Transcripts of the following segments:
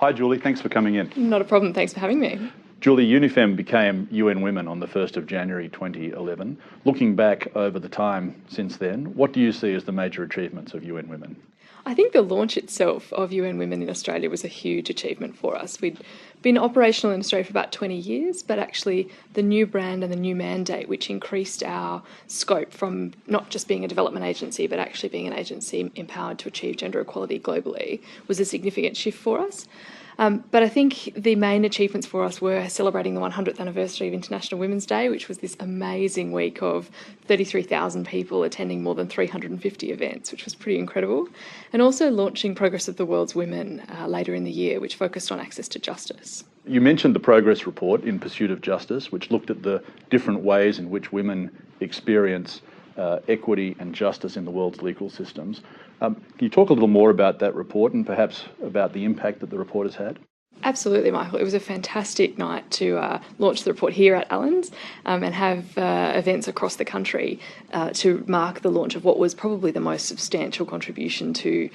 Hi Julie, thanks for coming in. Not a problem, thanks for having me. Julie, UNIFEM became UN Women on the 1st of January 2011. Looking back over the time since then, what do you see as the major achievements of UN Women? I think the launch itself of UN Women in Australia was a huge achievement for us. We'd been operational in Australia for about 20 years, but actually the new brand and the new mandate, which increased our scope from not just being a development agency, but actually being an agency empowered to achieve gender equality globally, was a significant shift for us. But I think the main achievements for us were celebrating the 100th anniversary of International Women's Day, which was this amazing week of 33,000 people attending more than 350 events, which was pretty incredible. And also launching Progress of the World's Women later in the year, which focused on access to justice. You mentioned the progress report, In Pursuit of Justice, which looked at the different ways in which women experience equity and justice in the world's legal systems. Can you talk a little more about that report and perhaps about the impact that the report has had? Absolutely, Michael. It was a fantastic night to launch the report here at Allens and have events across the country to mark the launch of what was probably the most substantial contribution to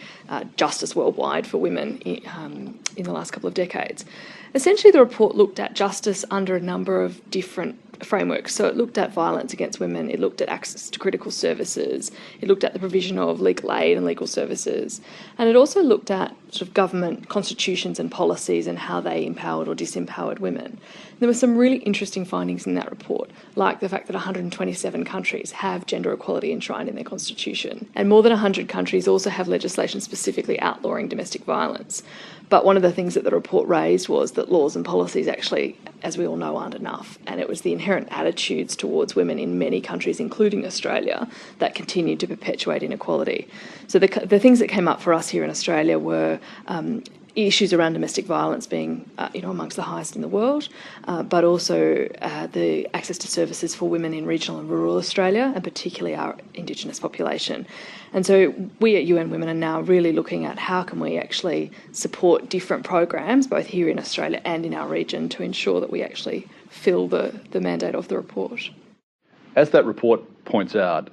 justice worldwide for women in the last couple of decades. Essentially, the report looked at justice under a number of different frameworks. So it looked at violence against women, it looked at access to critical services, it looked at the provision of legal aid and legal services, and it also looked at sort of government constitutions and policies and how they empowered or disempowered women. There were some really interesting findings in that report, like the fact that 127 countries have gender equality enshrined in their constitution, and more than 100 countries also have legislation specifically outlawing domestic violence. But one of the things that the report raised was that laws and policies actually, as we all know, aren't enough. And it was the inherent attitudes towards women in many countries, including Australia, that continued to perpetuate inequality. So the things that came up for us here in Australia were issues around domestic violence being amongst the highest in the world, but also the access to services for women in regional and rural Australia, and particularly our Indigenous population. And so we at UN Women are now really looking at how can we actually support different programs, both here in Australia and in our region, to ensure that we actually fill the mandate of the report. As that report points out,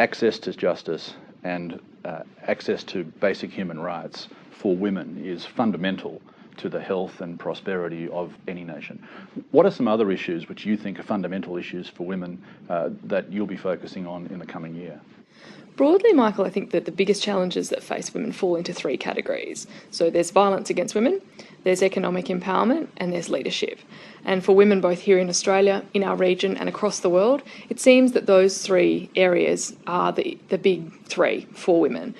access to justice and access to basic human rights for women is fundamental to the health and prosperity of any nation. What are some other issues which you think are fundamental issues for women that you'll be focusing on in the coming year? Broadly, Michael, I think that the biggest challenges that face women fall into three categories. So there's violence against women, there's economic empowerment, and there's leadership. And for women both here in Australia, in our region, and across the world, it seems that those three areas are the big three for women.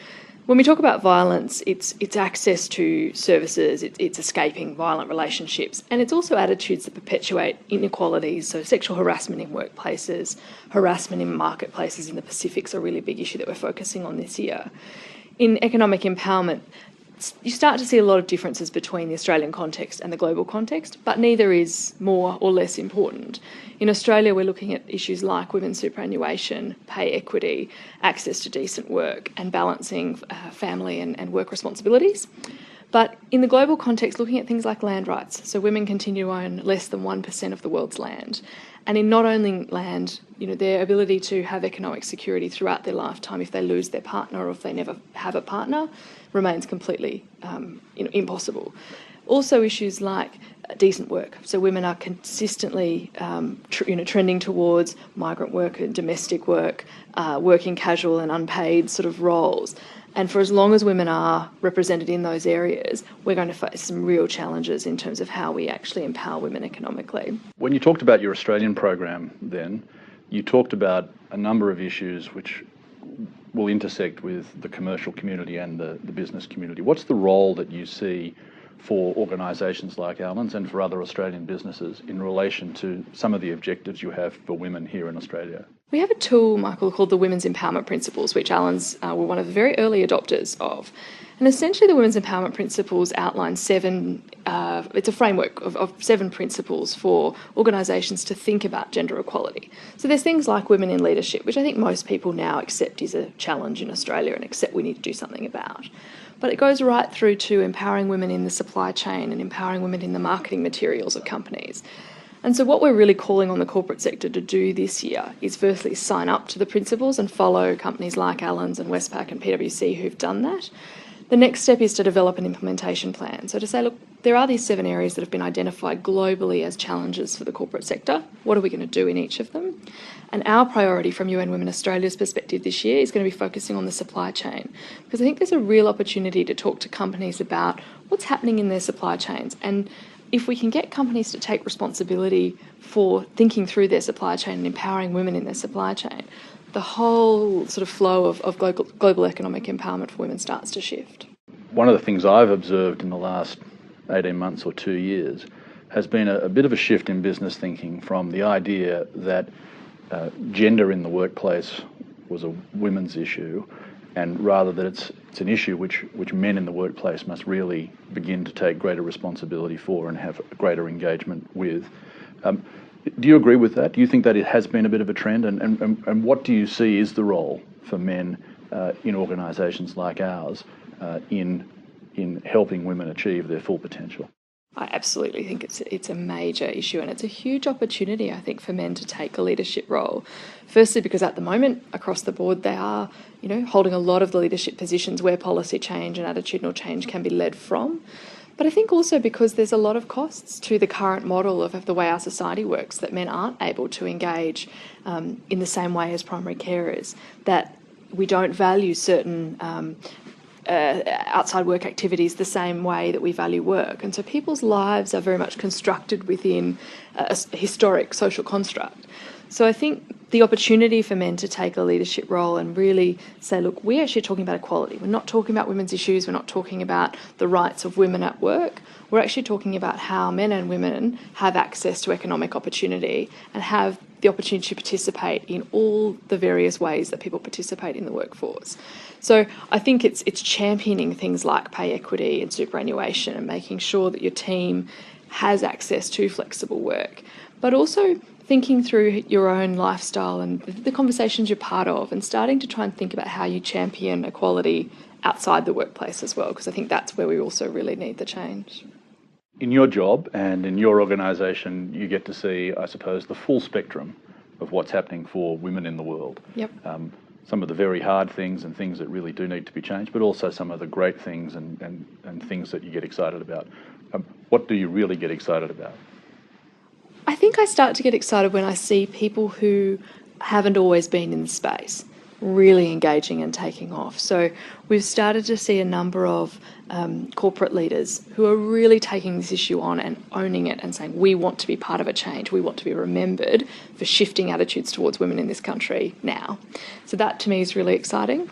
When we talk about violence, it's access to services, it's escaping violent relationships, and it's also attitudes that perpetuate inequalities, so sexual harassment in workplaces, harassment in marketplaces in the Pacific's a really big issue that we're focusing on this year. In economic empowerment, you start to see a lot of differences between the Australian context and the global context, but neither is more or less important. In Australia, we're looking at issues like women's superannuation, pay equity, access to decent work, and balancing family and work responsibilities. But in the global context, looking at things like land rights, so women continue to own less than 1% of the world's land. And in not only land, their ability to have economic security throughout their lifetime if they lose their partner or if they never have a partner remains completely impossible. Also issues like decent work. So women are consistently trending towards migrant work and domestic work, working casual and unpaid sort of roles. And for as long as women are represented in those areas, we're going to face some real challenges in terms of how we actually empower women economically. When you talked about your Australian program then, you talked about a number of issues which will intersect with the commercial community and the business community. What's the role that you see for organisations like Allens and for other Australian businesses in relation to some of the objectives you have for women here in Australia? We have a tool, Michael, called the Women's Empowerment Principles, which Allens were one of the very early adopters of. And essentially the Women's Empowerment Principles outline it's a framework of 7 principles for organisations to think about gender equality. So there's things like women in leadership, which I think most people now accept is a challenge in Australia and accept we need to do something about. But it goes right through to empowering women in the supply chain and empowering women in the marketing materials of companies. And so what we're really calling on the corporate sector to do this year is firstly sign up to the principles and follow companies like Allens and Westpac and PwC who've done that. The next step is to develop an implementation plan. So to say, look, there are these 7 areas that have been identified globally as challenges for the corporate sector. What are we going to do in each of them? And our priority from UN Women Australia's perspective this year is going to be focusing on the supply chain, because I think there's a real opportunity to talk to companies about what's happening in their supply chains. And if we can get companies to take responsibility for thinking through their supply chain and empowering women in their supply chain, the whole sort of flow of global economic empowerment for women starts to shift. One of the things I've observed in the last 18 months or 2 years has been a bit of a shift in business thinking from the idea that gender in the workplace was a women's issue, and rather that it's an issue which men in the workplace must really begin to take greater responsibility for and have greater engagement with. Do you agree with that? Do you think that it has been a bit of a trend? And what do you see is the role for men in organisations like ours in helping women achieve their full potential? I absolutely think it's a major issue, and it's a huge opportunity, I think, for men to take a leadership role. Firstly, because at the moment, across the board, they are, holding a lot of the leadership positions where policy change and attitudinal change can be led from. But I think also because there's a lot of costs to the current model of the way our society works, that men aren't able to engage in the same way as primary carers, that we don't value certain outside work activities the same way that we value work. And so people's lives are very much constructed within a historic social construct. So I think the opportunity for men to take a leadership role and really say, look, we're actually talking about equality. We're not talking about women's issues. We're not talking about the rights of women at work. We're actually talking about how men and women have access to economic opportunity and have the opportunity to participate in all the various ways that people participate in the workforce. So I think it's championing things like pay equity and superannuation and making sure that your team has access to flexible work, but also thinking through your own lifestyle and the conversations you're part of, and starting to try and think about how you champion equality outside the workplace as well, because I think that's where we also really need the change. In your job and in your organisation, you get to see, I suppose, the full spectrum of what's happening for women in the world. Yep. Some of the very hard things and things that really do need to be changed, but also some of the great things and things that you get excited about. What do you really get excited about? I think I start to get excited when I see people who haven't always been in the space really engaging and taking off. So we've started to see a number of corporate leaders who are really taking this issue on and owning it and saying, we want to be part of a change. We want to be remembered for shifting attitudes towards women in this country now. So that to me is really exciting.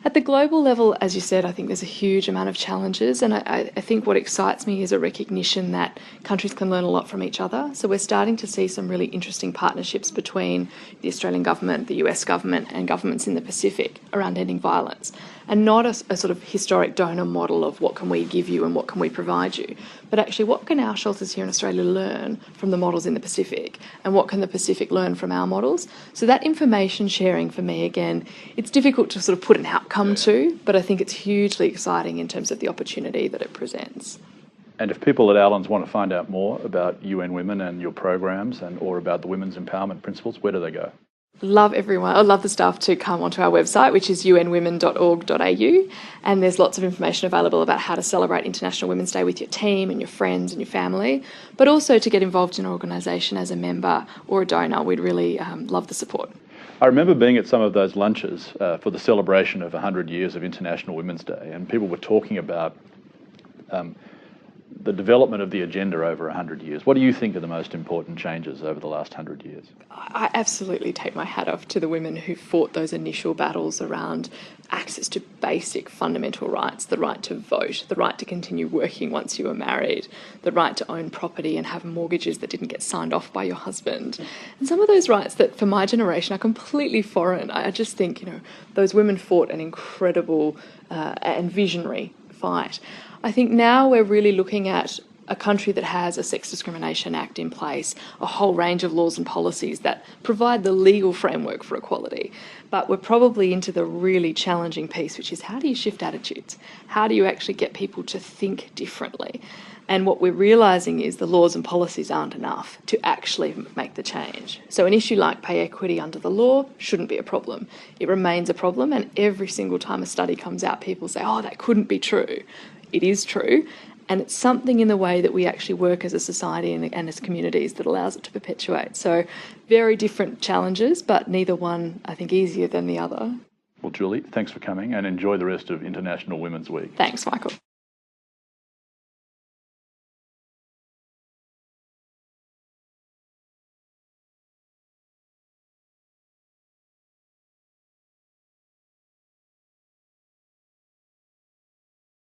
At the global level, as you said, I think there's a huge amount of challenges, and I think what excites me is a recognition that countries can learn a lot from each other. So we're starting to see some really interesting partnerships between the Australian government, the US government and governments in the Pacific around ending violence, and not a sort of historic donor model of what can we give you and what can we provide you, but actually what can our shelters here in Australia learn from the models in the Pacific, and what can the Pacific learn from our models. So that information sharing for me, again, it's difficult to sort of put an outcome to, but I think it's hugely exciting in terms of the opportunity that it presents. And if people at Allens want to find out more about UN Women and your programs or about the women's empowerment principles, where do they go? Love everyone. I'd love the staff to come onto our website, which is unwomen.org.au, and there's lots of information available about how to celebrate International Women's Day with your team and your friends and your family, but also to get involved in an organisation as a member or a donor. We'd really love the support. I remember being at some of those lunches for the celebration of 100 years of International Women's Day, and people were talking about the development of the agenda over 100 years. What do you think are the most important changes over the last 100 years? I absolutely take my hat off to the women who fought those initial battles around access to basic fundamental rights, the right to vote, the right to continue working once you were married, the right to own property and have mortgages that didn't get signed off by your husband. And some of those rights that for my generation are completely foreign. I just think, those women fought an incredible and visionary fight. I think now we're really looking at a country that has a Sex Discrimination Act in place, a whole range of laws and policies that provide the legal framework for equality. But we're probably into the really challenging piece, which is how do you shift attitudes? How do you actually get people to think differently? And what we're realising is the laws and policies aren't enough to actually make the change. So an issue like pay equity under the law shouldn't be a problem. It remains a problem, and every single time a study comes out, people say, oh, that couldn't be true. It is true, and it's something in the way that we actually work as a society and as communities that allows it to perpetuate. So very different challenges, but neither one, I think, easier than the other. Well, Julie, thanks for coming, and enjoy the rest of International Women's Week. Thanks, Michael.